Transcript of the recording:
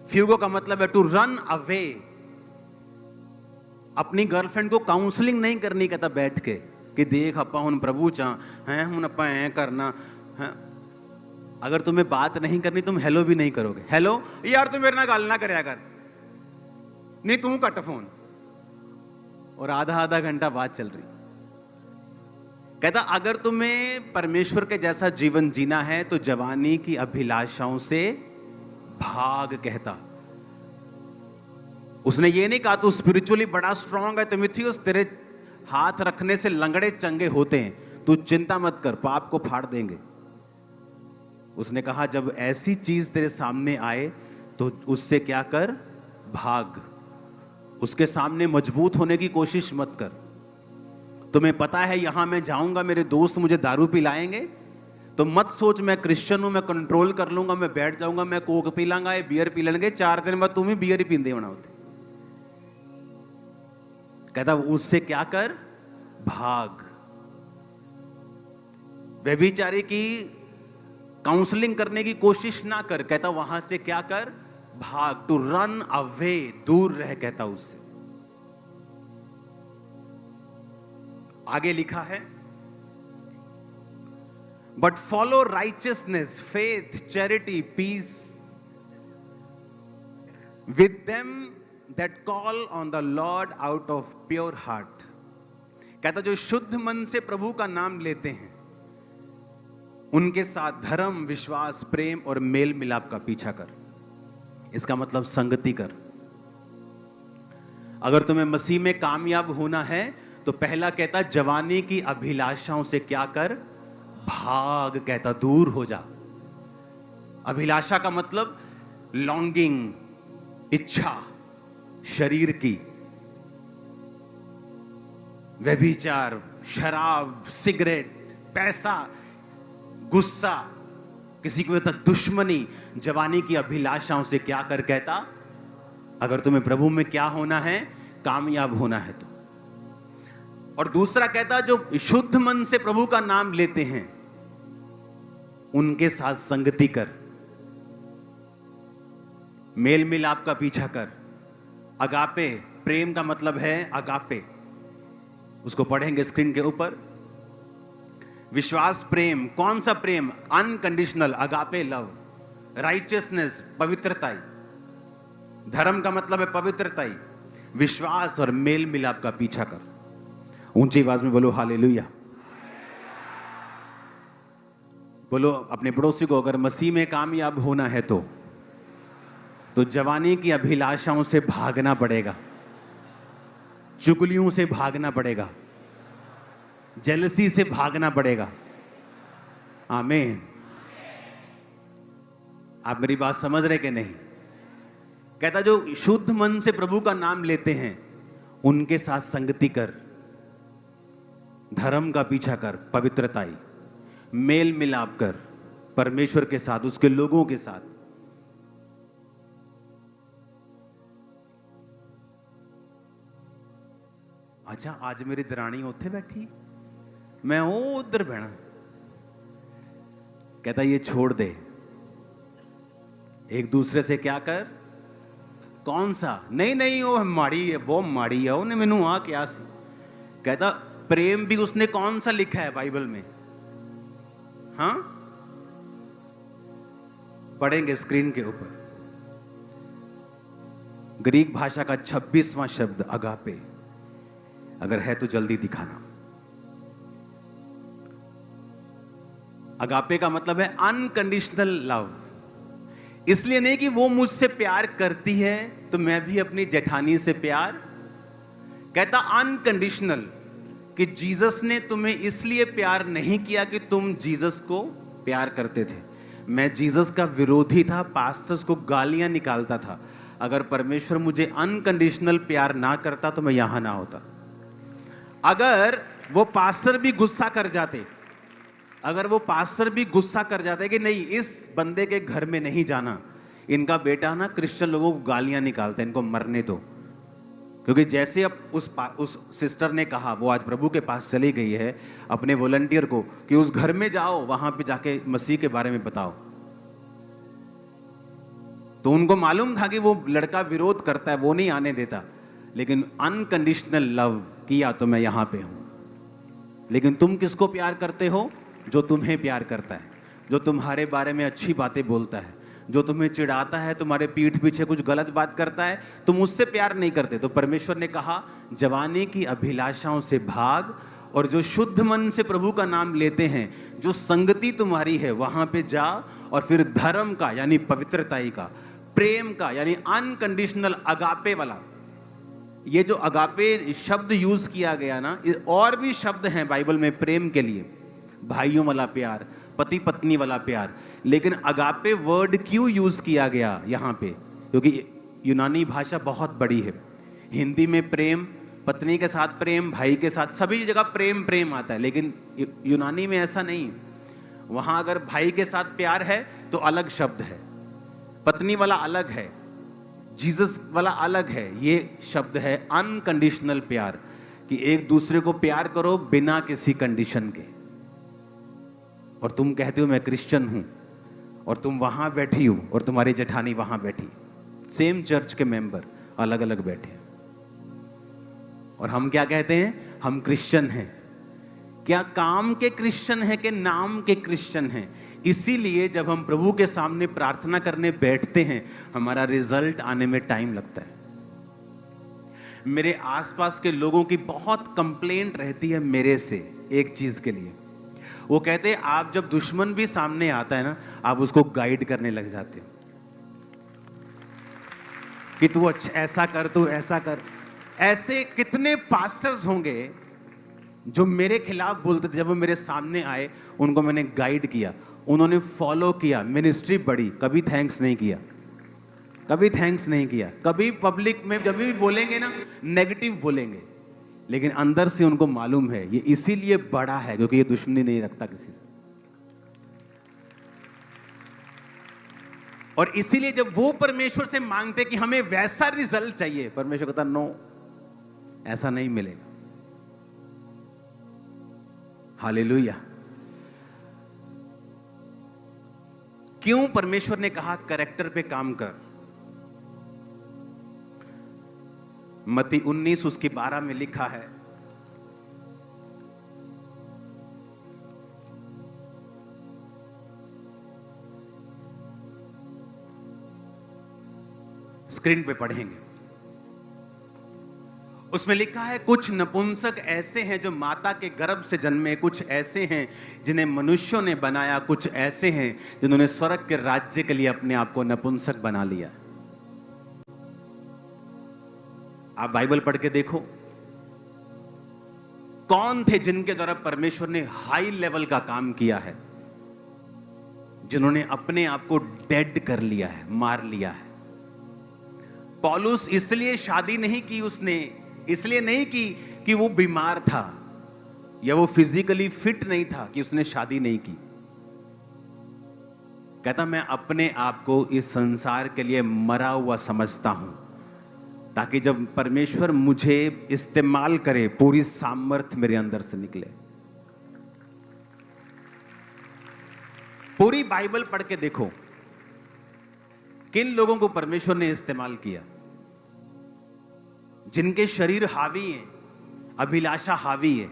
Fuego का मतलब है टू रन अवे। अपनी गर्लफ्रेंड को काउंसलिंग नहीं करनी कहता बैठ के कि देख अपा हुन प्रभु चा हैं हुन अपा ऐ करना है। अगर तुम्हें बात नहीं करनी तुम हेलो भी नहीं करोगे। हेलो यार तू मेरे ना गल ना करया कर, नहीं तू कट फोन, और आधा आधा घंटा बात चल रही। कहता अगर तुम्हें परमेश्वर के जैसा जीवन जीना है तो जवानी की अभिलाषाओं से भाग। कहता उसने ये नहीं कहा तू स्पिरिचुअली बड़ा स्ट्रांग है तिमुथियुस, तेरे हाथ रखने से लंगड़े चंगे होते हैं, तू चिंता मत कर, पाप को फाड़ देंगे। उसने कहा जब ऐसी चीज तेरे सामने आए तो उससे क्या कर, भाग। उसके सामने मजबूत होने की कोशिश मत कर। तुम्हें पता है यहां मैं जाऊंगा मेरे दोस्त मुझे दारू पिलाएंगे, तो मत सोच मैं क्रिश्चियन हूं मैं कंट्रोल कर लूंगा, मैं बैठ जाऊंगा, मैं कोक पी लांगा, ये बियर पी लेंगे, 4 दिन बाद तुम ही बियर ही पींदे होना होते। कहता उससे क्या कर, भाग। व्यभिचारी की काउंसलिंग करने की कोशिश ना कर, कहता वहां से क्या कर, भाग। टू रन अवे, दूर रह कहता उससे। आगे लिखा है but follow righteousness, faith, charity, peace with them that call on the Lord out of pure heart. कहता जो शुद्ध मन से प्रभु का नाम लेते हैं उनके साथ धर्म, विश्वास, प्रेम और मेल मिलाप का पीछा कर। इसका मतलब संगति कर। अगर तुम्हें मसीह में कामयाब होना है तो पहला कहता जवानी की अभिलाषाओं से क्या कर, भाग। कहता दूर हो जा। अभिलाषा का मतलब लॉन्गिंग, इच्छा शरीर की। व्यभिचार, शराब, सिगरेट, पैसा, गुस्सा, किसी को कहता दुश्मनी, जवानी की अभिलाषाओं से क्या कर। कहता अगर तुम्हें प्रभु में क्या होना है, कामयाब होना है तो। और दूसरा कहता जो शुद्ध मन से प्रभु का नाम लेते हैं उनके साथ संगति कर, मेल मिलाप का पीछा कर। अगापे, प्रेम का मतलब है अगापे, उसको पढ़ेंगे स्क्रीन के ऊपर। विश्वास प्रेम, कौन सा प्रेम, अनकंडीशनल, अगापे लव। राइचियसनेस, पवित्रताई। धर्म का मतलब है पवित्रताई। विश्वास और मेल मिलाप का पीछा कर। ऊंची आवाज में बोलो हालेलुया। बोलो अपने पड़ोसी को अगर मसीह में कामयाब होना है तो जवानी की अभिलाषाओं से भागना पड़ेगा, चुगलियों से भागना पड़ेगा, जेलसी से भागना पड़ेगा। आमीन। आप मेरी बात समझ रहे कि नहीं? कहता जो शुद्ध मन से प्रभु का नाम लेते हैं उनके साथ संगति कर, धर्म का पीछा कर, पवित्रताई, मेल मिलाप कर परमेश्वर के साथ, उसके लोगों के साथ। अच्छा आज मेरी दरानी उत्थे बैठी, मैं उधर बहना। कहता ये छोड़ दे, एक दूसरे से क्या कर, कौन सा, नहीं नहीं वो माड़ी है, वो माड़ी है, उन्हें मैनू आ क्या सी। कहता प्रेम भी उसने कौन सा लिखा है बाइबल में, हाँ पढ़ेंगे स्क्रीन के ऊपर। ग्रीक भाषा का 26वां शब्द अगापे, अगर है तो जल्दी दिखाना। अगापे का मतलब है अनकंडीशनल लव। इसलिए नहीं कि वो मुझसे प्यार करती है तो मैं भी अपनी जेठानी से प्यार। कहता अनकंडीशनल, कि जीसस ने तुम्हें इसलिए प्यार नहीं किया कि तुम जीसस को प्यार करते थे। मैं जीसस का विरोधी था, पास्टर्स को गालियां निकालता था। अगर परमेश्वर मुझे अनकंडीशनल प्यार ना करता तो मैं यहां ना होता। अगर वो पास्टर भी गुस्सा कर जाते, अगर वो पास्टर भी गुस्सा कर जाते कि नहीं इस बंदे के घर में नहीं जाना, इनका बेटा ना क्रिश्चियन लोगों को गालियां निकालता है, इनको मरने दो। क्योंकि जैसे अब उस सिस्टर ने कहा, वो आज प्रभु के पास चली गई है अपने वॉलंटियर को कि उस घर में जाओ, वहां पे जाके मसीह के बारे में बताओ। तो उनको मालूम था कि वो लड़का विरोध करता है, वो नहीं आने देता, लेकिन अनकंडीशनल लव किया तो मैं यहां पे हूं। लेकिन तुम किसको प्यार करते हो? जो तुम्हें प्यार करता है, जो तुम्हारे बारे में अच्छी बातें बोलता है, जो तुम्हें चिढ़ाता है, तुम्हारे पीठ पीछे कुछ गलत बात करता है, तुम उससे प्यार नहीं करते। तो परमेश्वर ने कहा, जवानी की अभिलाषाओं से भाग, और जो शुद्ध मन से प्रभु का नाम लेते हैं, जो संगति तुम्हारी है वहां पे जा, और फिर धर्म का यानी पवित्रताई का, प्रेम का यानी अनकंडीशनल अगापे वाला। ये जो अगापे शब्द यूज किया गया ना, और भी शब्द हैं बाइबल में प्रेम के लिए, भाइयों वाला प्यार, पति पत्नी वाला प्यार, लेकिन अगापे वर्ड क्यों यूज किया गया यहाँ पे? क्योंकि यूनानी भाषा बहुत बड़ी है। हिंदी में प्रेम, पत्नी के साथ प्रेम, भाई के साथ, सभी जगह प्रेम प्रेम आता है, लेकिन यूनानी में ऐसा नहीं। वहां अगर भाई के साथ प्यार है तो अलग शब्द है, पत्नी वाला अलग है, जीसस वाला अलग है। ये शब्द है अनकंडीशनल प्यार, कि एक दूसरे को प्यार करो बिना किसी कंडीशन के। और तुम कहते हो मैं क्रिश्चियन हूं, और तुम वहां बैठी हो और तुम्हारी जेठानी वहां बैठी, सेम चर्च के मेंबर अलग अलग बैठे हैं, और हम क्या कहते हैं? हम क्रिश्चियन हैं। क्या काम के क्रिश्चियन हैं कि नाम के क्रिश्चियन हैं? इसीलिए जब हम प्रभु के सामने प्रार्थना करने बैठते हैं, हमारा रिजल्ट आने में टाइम लगता है। मेरे आसपास के लोगों की बहुत कंप्लेंट रहती है मेरे से एक चीज के लिए। वो कहते हैं आप जब दुश्मन भी सामने आता है ना, आप उसको गाइड करने लग जाते हो कि तू अच्छा ऐसा कर, तू ऐसा कर। ऐसे कितने पास्टर्स होंगे जो मेरे खिलाफ बोलते थे, जब वो मेरे सामने आए उनको मैंने गाइड किया, उन्होंने फॉलो किया, मिनिस्ट्री बढ़ी, कभी थैंक्स नहीं किया, कभी थैंक्स नहीं किया। कभी पब्लिक में जब भी बोलेंगे ना, नेगेटिव बोलेंगे, लेकिन अंदर से उनको मालूम है ये इसीलिए बड़ा है क्योंकि ये दुश्मनी नहीं रखता किसी से। और इसीलिए जब वो परमेश्वर से मांगते कि हमें वैसा रिजल्ट चाहिए, परमेश्वर कहता नो, ऐसा नहीं मिलेगा। हालेलुया। क्यों परमेश्वर ने कहा कैरेक्टर पे काम कर? मत्ती 19 उसकी 12 में लिखा है, स्क्रीन पे पढ़ेंगे। उसमें लिखा है, कुछ नपुंसक ऐसे हैं जो माता के गर्भ से जन्मे, कुछ ऐसे हैं जिन्हें मनुष्यों ने बनाया, कुछ ऐसे हैं जिन्होंने स्वर्ग के राज्य के लिए अपने आप को नपुंसक बना लिया। आप बाइबल पढ़ के देखो, कौन थे जिनके द्वारा परमेश्वर ने हाई लेवल का काम किया है, जिन्होंने अपने आप को डेड कर लिया है, मार लिया है। पौलुस इसलिए शादी नहीं की उसने, इसलिए नहीं की कि वो बीमार था या वो फिजिकली फिट नहीं था कि उसने शादी नहीं की। कहता मैं अपने आप को इस संसार के लिए मरा हुआ समझता हूं, ताकि जब परमेश्वर मुझे इस्तेमाल करे पूरी सामर्थ्य मेरे अंदर से निकले। पूरी बाइबल पढ़ के देखो किन लोगों को परमेश्वर ने इस्तेमाल किया, जिनके शरीर हावी है, अभिलाषा हावी है,